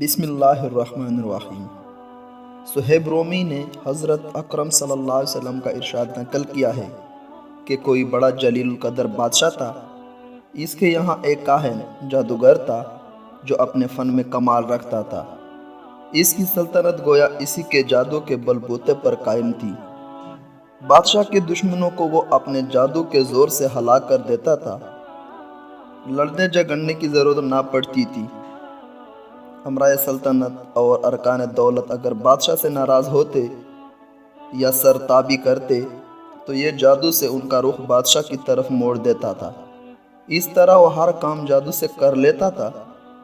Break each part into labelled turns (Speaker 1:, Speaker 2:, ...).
Speaker 1: بسم اللہ الرحمن الرحیم۔ صہیب رومی نے حضرت اکرم صلی اللہ علیہ وسلم کا ارشاد نقل کیا ہے کہ کوئی بڑا جلیل القدر بادشاہ تھا۔ اس کے یہاں ایک کاہن جادوگر تھا جو اپنے فن میں کمال رکھتا تھا۔ اس کی سلطنت گویا اسی کے جادو کے بل بوتے پر قائم تھی۔ بادشاہ کے دشمنوں کو وہ اپنے جادو کے زور سے ہلاک کر دیتا تھا۔ لڑنے جھگڑنے کی ضرورت نہ پڑتی تھی۔ امرائے سلطنت اور ارکان دولت اگر بادشاہ سے ناراض ہوتے یا سر تابی کرتے تو یہ جادو سے ان کا رخ بادشاہ کی طرف موڑ دیتا تھا۔ اس طرح وہ ہر کام جادو سے کر لیتا تھا۔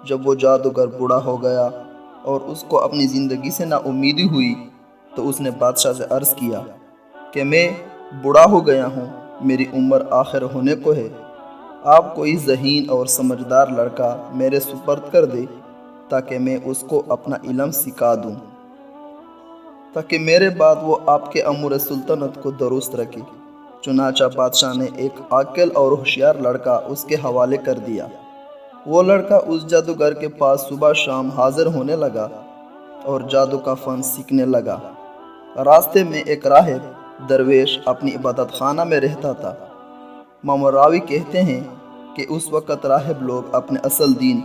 Speaker 1: جب وہ جادوگر بوڑھا ہو گیا اور اس کو اپنی زندگی سے نا امیدی ہوئی تو اس نے بادشاہ سے عرض کیا کہ میں بوڑھا ہو گیا ہوں، میری عمر آخر ہونے کو ہے، آپ کوئی ذہین اور سمجھدار لڑکا میرے سپرد کر دے تاکہ میں اس کو اپنا علم سکھا دوں، تاکہ میرے بعد وہ آپ کے امور سلطنت کو درست رکھے۔ چنانچہ بادشاہ نے ایک عاقل اور ہوشیار لڑکا اس کے حوالے کر دیا۔ وہ لڑکا اس جادوگر کے پاس صبح شام حاضر ہونے لگا اور جادو کا فن سیکھنے لگا۔ راستے میں ایک راہب درویش اپنی عبادت خانہ میں رہتا تھا۔ امام راوی کہتے ہیں کہ اس وقت راہب لوگ اپنے اصل دین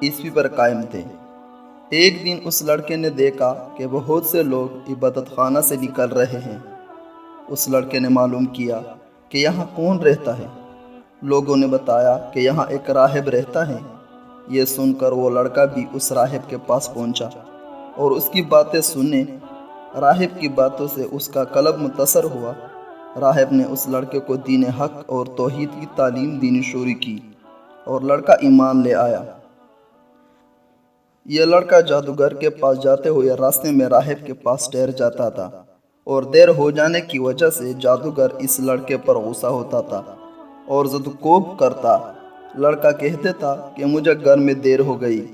Speaker 1: عیسوی پر قائم تھے۔ ایک دن اس لڑکے نے دیکھا کہ بہت سے لوگ عبادت خانہ سے نکل رہے ہیں۔ اس لڑکے نے معلوم کیا کہ یہاں کون رہتا ہے۔ لوگوں نے بتایا کہ یہاں ایک راہب رہتا ہے۔ یہ سن کر وہ لڑکا بھی اس راہب کے پاس پہنچا اور اس کی باتیں سننے۔ راہب کی باتوں سے اس کا قلب متاثر ہوا۔ راہب نے اس لڑکے کو دین حق اور توحید کی تعلیم دینی شروع کی اور لڑکا ایمان لے آیا۔ یہ لڑکا جادوگر کے پاس جاتے ہوئے راستے میں راہب کے پاس ٹھہر جاتا تھا اور دیر ہو جانے کی وجہ سے جادوگر اس لڑکے پر غصہ ہوتا تھا اور زد و کوب کرتا۔ لڑکا کہتے تھا کہ مجھے گھر میں دیر ہو گئی۔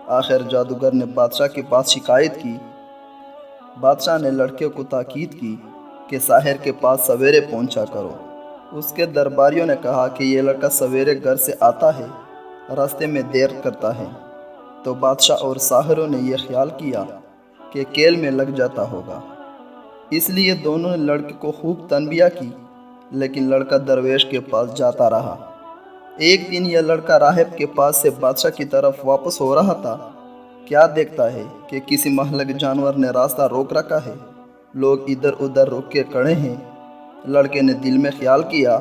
Speaker 1: آخر جادوگر نے بادشاہ کے پاس شکایت کی۔ بادشاہ نے لڑکے کو تاکید کی کہ ساحر کے پاس سویرے پہنچا کرو۔ اس کے درباریوں نے کہا کہ یہ لڑکا سویرے گھر سے آتا ہے، راستے میں دیر کرتا ہے۔ تو بادشاہ اور ساحروں نے یہ خیال کیا کہ کیل میں لگ جاتا ہوگا، اس لیے دونوں نے لڑکے کو خوب تنبیہ کی، لیکن لڑکا درویش کے پاس جاتا رہا۔ ایک دن یہ لڑکا راہب کے پاس سے بادشاہ کی طرف واپس ہو رہا تھا۔ کیا دیکھتا ہے کہ کسی مہلک جانور نے راستہ روک رکھا ہے۔ لوگ ادھر ادھر رک کے کھڑے ہیں۔ لڑکے نے دل میں خیال کیا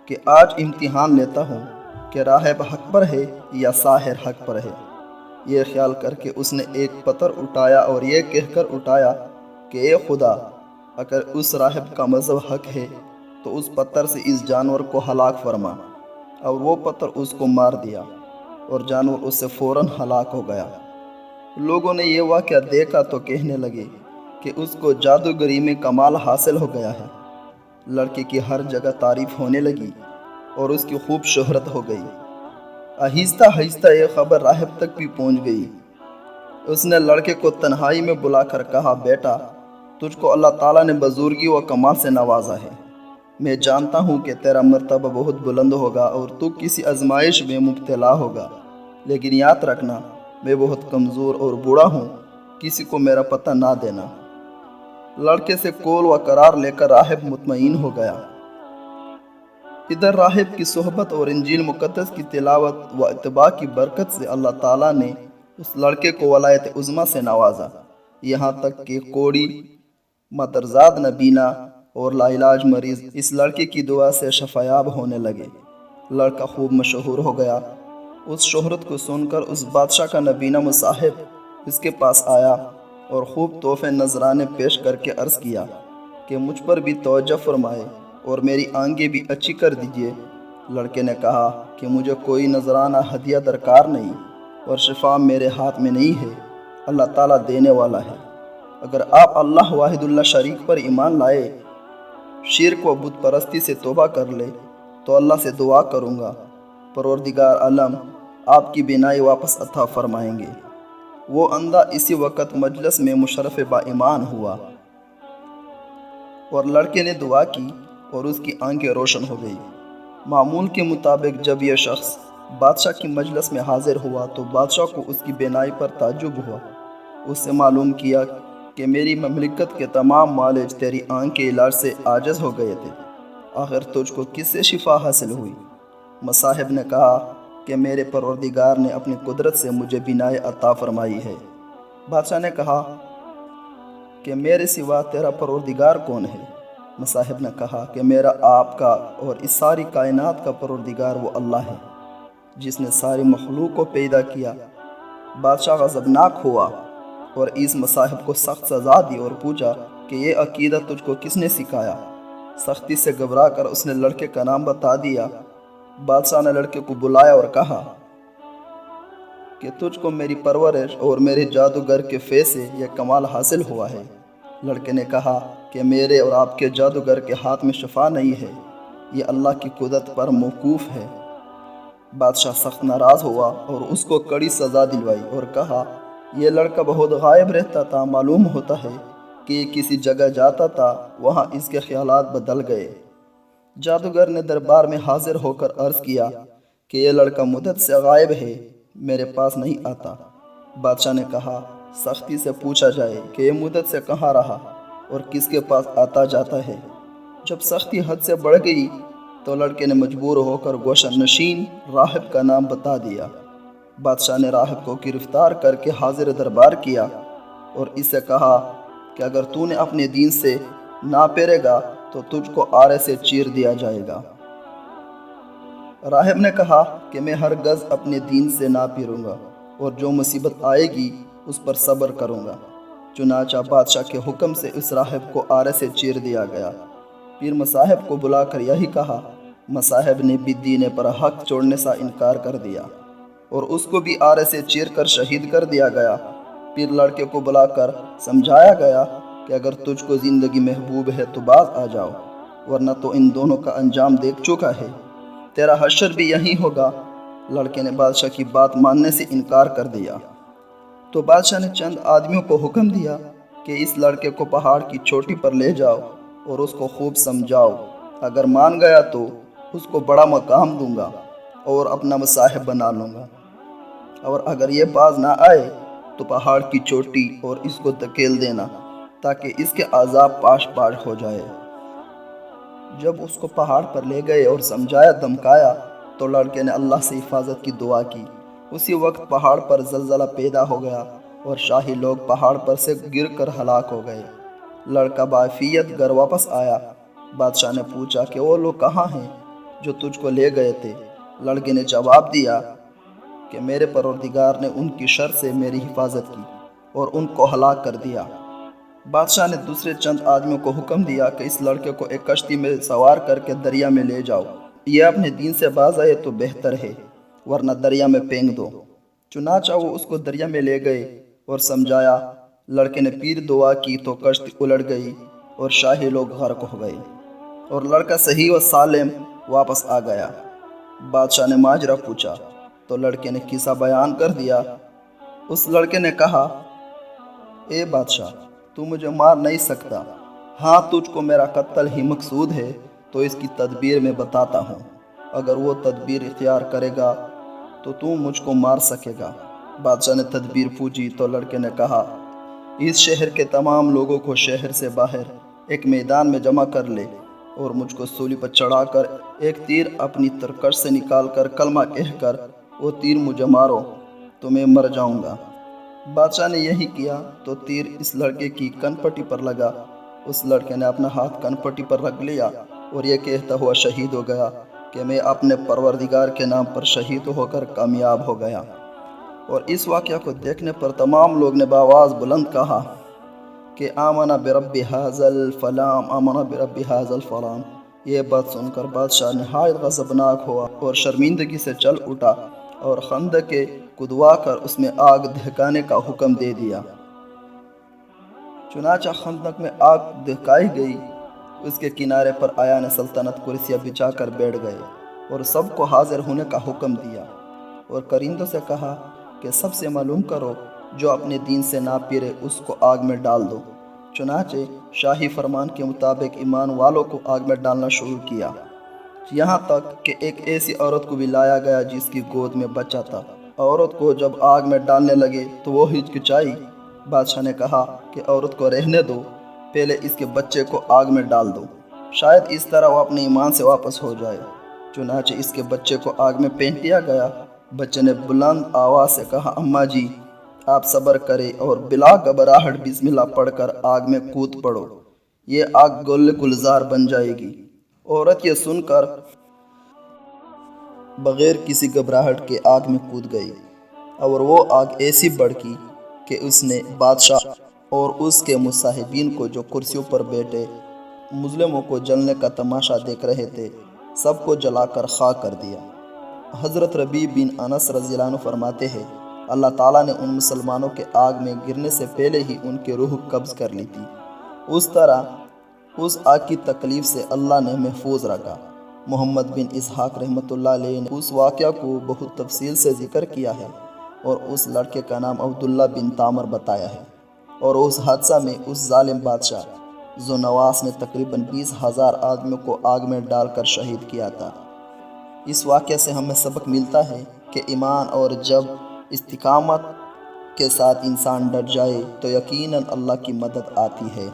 Speaker 1: کہ آج امتحان لیتا ہوں کہ راہب حق پر ہے یا ساحر حق پر ہے۔ یہ خیال کر کے اس نے ایک پتھر اٹھایا اور یہ کہہ کر اٹھایا کہ اے خدا، اگر اس راہب کا مذہب حق ہے تو اس پتھر سے اس جانور کو ہلاک فرما۔ اور وہ پتھر اس کو مار دیا اور جانور اس سے فوراً ہلاک ہو گیا۔ لوگوں نے یہ واقعہ دیکھا تو کہنے لگے کہ اس کو جادوگری میں کمال حاصل ہو گیا ہے۔ لڑکے کی ہر جگہ تعریف ہونے لگی اور اس کی خوب شہرت ہو گئی۔ آہستہ آہستہ یہ خبر راہب تک بھی پہنچ گئی۔ اس نے لڑکے کو تنہائی میں بلا کر کہا، بیٹا، تجھ کو اللہ تعالیٰ نے بزرگی و کمال سے نوازا ہے۔ میں جانتا ہوں کہ تیرا مرتبہ بہت بلند ہوگا اور تو کسی آزمائش میں مبتلا ہوگا، لیکن یاد رکھنا میں بہت کمزور اور بوڑھا ہوں، کسی کو میرا پتہ نہ دینا۔ لڑکے سے قول و قرار لے کر راہب مطمئن ہو گیا۔ ادھر راہب کی صحبت اور انجیل مقدس کی تلاوت و اتباع کی برکت سے اللہ تعالیٰ نے اس لڑکے کو ولایت عظمیٰ سے نوازا، یہاں تک کہ کوڑی، مادرزاد نابینا اور لا علاج مریض اس لڑکے کی دعا سے شفایاب ہونے لگے۔ لڑکا خوب مشہور ہو گیا۔ اس شہرت کو سن کر اس بادشاہ کا نابینا مصاحب اس کے پاس آیا اور خوب تحفے نذرانے پیش کر کے عرض کیا کہ مجھ پر بھی توجہ فرمائے اور میری آنکھیں بھی اچھی کر دیجیے۔ لڑکے نے کہا کہ مجھے کوئی نذرانہ ہدیہ درکار نہیں اور شفا میرے ہاتھ میں نہیں ہے، اللہ تعالیٰ دینے والا ہے۔ اگر آپ اللہ واحد اللہ شریک پر ایمان لائے، شرک و بت پرستی سے توبہ کر لے تو اللہ سے دعا کروں گا، پروردگار عالم آپ کی بینائی واپس عطا فرمائیں گے۔ وہ اندھا اسی وقت مجلس میں مشرف با ایمان ہوا اور لڑکے نے دعا کی اور اس کی آنکھیں روشن ہو گئی۔ معمول کے مطابق جب یہ شخص بادشاہ کی مجلس میں حاضر ہوا تو بادشاہ کو اس کی بینائی پر تعجب ہوا۔ اس سے معلوم کیا کہ میری مملکت کے تمام معالج تیری آنکھ کے علاج سے عاجز ہو گئے تھے، آخر تجھ کو کس سے شفا حاصل ہوئی؟ مصاحب نے کہا کہ میرے پروردگار نے اپنی قدرت سے مجھے بینائی عطا فرمائی ہے۔ بادشاہ نے کہا کہ میرے سوا تیرا پروردگار کون ہے؟ مصاحب نے کہا کہ میرا آپ کا اور اس ساری کائنات کا پروردگار وہ اللہ ہے جس نے ساری مخلوق کو پیدا کیا۔ بادشاہ غضبناک ہوا اور اس مصاحب کو سخت سزا دی اور پوچھا کہ یہ عقیدہ تجھ کو کس نے سکھایا؟ سختی سے گھبرا کر اس نے لڑکے کا نام بتا دیا۔ بادشاہ نے لڑکے کو بلایا اور کہا کہ تجھ کو میری پرورش اور میرے جادوگر کے فیض سے یہ کمال حاصل ہوا ہے۔ لڑکے نے کہا کہ میرے اور آپ کے جادوگر کے ہاتھ میں شفا نہیں ہے، یہ اللہ کی قدرت پر موقوف ہے۔ بادشاہ سخت ناراض ہوا اور اس کو کڑی سزا دلوائی اور کہا یہ لڑکا بہت غائب رہتا تھا، معلوم ہوتا ہے کہ یہ کسی جگہ جاتا تھا، وہاں اس کے خیالات بدل گئے۔ جادوگر نے دربار میں حاضر ہو کر عرض کیا کہ یہ لڑکا مدت سے غائب ہے، میرے پاس نہیں آتا۔ بادشاہ نے کہا سختی سے پوچھا جائے کہ یہ مدت سے کہاں رہا اور کس کے پاس آتا جاتا ہے۔ جب سختی حد سے بڑھ گئی تو لڑکے نے مجبور ہو کر گوشہ نشین راہب کا نام بتا دیا۔ بادشاہ نے راہب کو گرفتار کر کے حاضر دربار کیا اور اس سے کہا کہ اگر تو نے اپنے دین سے نہ پھرے گا تو تجھ کو آرے سے چیر دیا جائے گا۔ راہب نے کہا کہ میں ہرگز اپنے دین سے نہ پھروں گا اور جو مصیبت آئے گی اس پر صبر کروں گا۔ چنانچہ بادشاہ کے حکم سے اس راہب کو آرے سے چیر دیا گیا۔ پھر مصاحب کو بلا کر یہی کہا۔ مصاحب نے بھی دین پر حق چھوڑنے سے انکار کر دیا اور اس کو بھی آرے سے چیر کر شہید کر دیا گیا۔ پھر لڑکے کو بلا کر سمجھایا گیا کہ اگر تجھ کو زندگی محبوب ہے تو باز آ جاؤ، ورنہ تو ان دونوں کا انجام دیکھ چکا ہے، تیرا حشر بھی یہی ہوگا۔ لڑکے نے بادشاہ کی بات ماننے سے انکار کر دیا تو بادشاہ نے چند آدمیوں کو حکم دیا کہ اس لڑکے کو پہاڑ کی چوٹی پر لے جاؤ اور اس کو خوب سمجھاؤ، اگر مان گیا تو اس کو بڑا مقام دوں گا اور اپنا مصاحب بنا لوں گا، اور اگر یہ باز نہ آئے تو پہاڑ کی چوٹی اور اس کو دھکیل دینا تاکہ اس کے عذاب پاش پاش ہو جائے۔ جب اس کو پہاڑ پر لے گئے اور سمجھایا دھمکایا تو لڑکے نے اللہ سے حفاظت کی دعا کی۔ اسی وقت پہاڑ پر زلزلہ پیدا ہو گیا اور شاہی لوگ پہاڑ پر سے گر کر ہلاک ہو گئے۔ لڑکا بعافیت گھر واپس آیا۔ بادشاہ نے پوچھا کہ وہ لوگ کہاں ہیں جو تجھ کو لے گئے تھے؟ لڑکے نے جواب دیا کہ میرے پروردگار نے ان کی شر سے میری حفاظت کی اور ان کو ہلاک کر دیا۔ بادشاہ نے دوسرے چند آدمیوں کو حکم دیا کہ اس لڑکے کو ایک کشتی میں سوار کر کے دریا میں لے جاؤ، یہ اپنے دین سے باز آئے تو بہتر ہے، ورنہ دریا میں پھینک دو۔ چنانچہ وہ اس کو دریا میں لے گئے اور سمجھایا۔ لڑکے نے پیر دعا کی تو کشتی الٹ گئی اور شاہی لوگ غرق ہو گئے اور لڑکا صحیح و سالم واپس آ گیا۔ بادشاہ نے ماجرا پوچھا تو لڑکے نے قصہ بیان کر دیا۔ اس لڑکے نے کہا اے بادشاہ، تو مجھے مار نہیں سکتا، ہاں تجھ کو میرا قتل ہی مقصود ہے تو اس کی تدبیر میں بتاتا ہوں، اگر وہ تدبیر اختیار کرے گا تو مجھ کو مار سکے گا۔ بادشاہ نے تدبیر پوچھی تو لڑکے نے کہا اس شہر کے تمام لوگوں کو شہر سے باہر ایک میدان میں جمع کر لے اور مجھ کو سولی پر چڑھا کر ایک تیر اپنی ترکش سے نکال کر کلمہ کہہ کر وہ تیر مجھے مارو تو میں مر جاؤں گا۔ بادشاہ نے یہی کیا تو تیر اس لڑکے کی کن پٹی پر لگا۔ اس لڑکے نے اپنا ہاتھ کن پٹی پر رکھ لیا اور یہ کہتا ہوا شہید ہو گیا کہ میں اپنے پروردگار کے نام پر شہید ہو کر کامیاب ہو گیا۔ اور اس واقعہ کو دیکھنے پر تمام لوگ نے بآواز بلند کہا کہ آمنا برب ھذا الفلان، آمنا برب ھذا الفلان۔ یہ بات سن کر بادشاہ نہایت غضبناک ہوا اور شرمندگی سے چل اٹھا اور خندق کھدوا کر اس میں آگ دہکانے کا حکم دے دیا۔ چنانچہ خندق میں آگ دہکائی گئی، اس کے کنارے پر آیان سلطنت کرسیاں بچھا کر بیٹھ گئے اور سب کو حاضر ہونے کا حکم دیا اور کرندوں سے کہا کہ سب سے معلوم کرو، جو اپنے دین سے نہ پھرے اس کو آگ میں ڈال دو۔ چنانچہ شاہی فرمان کے مطابق ایمان والوں کو آگ میں ڈالنا شروع کیا یہاں تک کہ ایک ایسی عورت کو بھی لایا گیا جس کی گود میں بچہ تھا۔ عورت کو جب آگ میں ڈالنے لگے تو وہ ہچکچائی۔ بادشاہ نے کہا کہ عورت کو رہنے دو، پہلے اس کے بچے کو آگ میں ڈال دو، شاید اس طرح وہ اپنے ایمان سے واپس ہو جائے۔ چنانچہ اس کے بچے کو آگ میں پھینک دیا گیا۔ بچے نے بلند آواز سے کہا، اماں جی آپ صبر کریں اور بلا گھبراہٹ بسم اللہ پڑھ کر آگ میں کود پڑو، یہ آگ گل گلزار بن جائے گی۔ عورت یہ سن کر بغیر کسی گھبراہٹ کے آگ میں کود گئی، اور وہ آگ ایسی بھڑکی کہ اس نے بادشاہ اور اس کے مصاحبین کو جو کرسیوں پر بیٹھے مظلوموں کو جلنے کا تماشا دیکھ رہے تھے، سب کو جلا کر خاک کر دیا۔ حضرت ربیع بن انس رضی اللہ عنہ فرماتے ہیں، اللہ تعالیٰ نے ان مسلمانوں کے آگ میں گرنے سے پہلے ہی ان کی روح قبض کر لی تھی، اس طرح اس آگ کی تکلیف سے اللہ نے محفوظ رکھا۔ محمد بن اسحاق رحمۃ اللہ علیہ نے اس واقعہ کو بہت تفصیل سے ذکر کیا ہے اور اس لڑکے کا نام عبداللہ بن تامر بتایا ہے، اور اس حادثہ میں اس ظالم بادشاہ ذو نواس نے تقریباً 20,000 آدمیوں کو آگ میں ڈال کر شہید کیا تھا۔ اس واقعہ سے ہمیں سبق ملتا ہے کہ ایمان اور جب استقامت کے ساتھ انسان ڈٹ جائے تو یقیناً اللہ کی مدد آتی ہے۔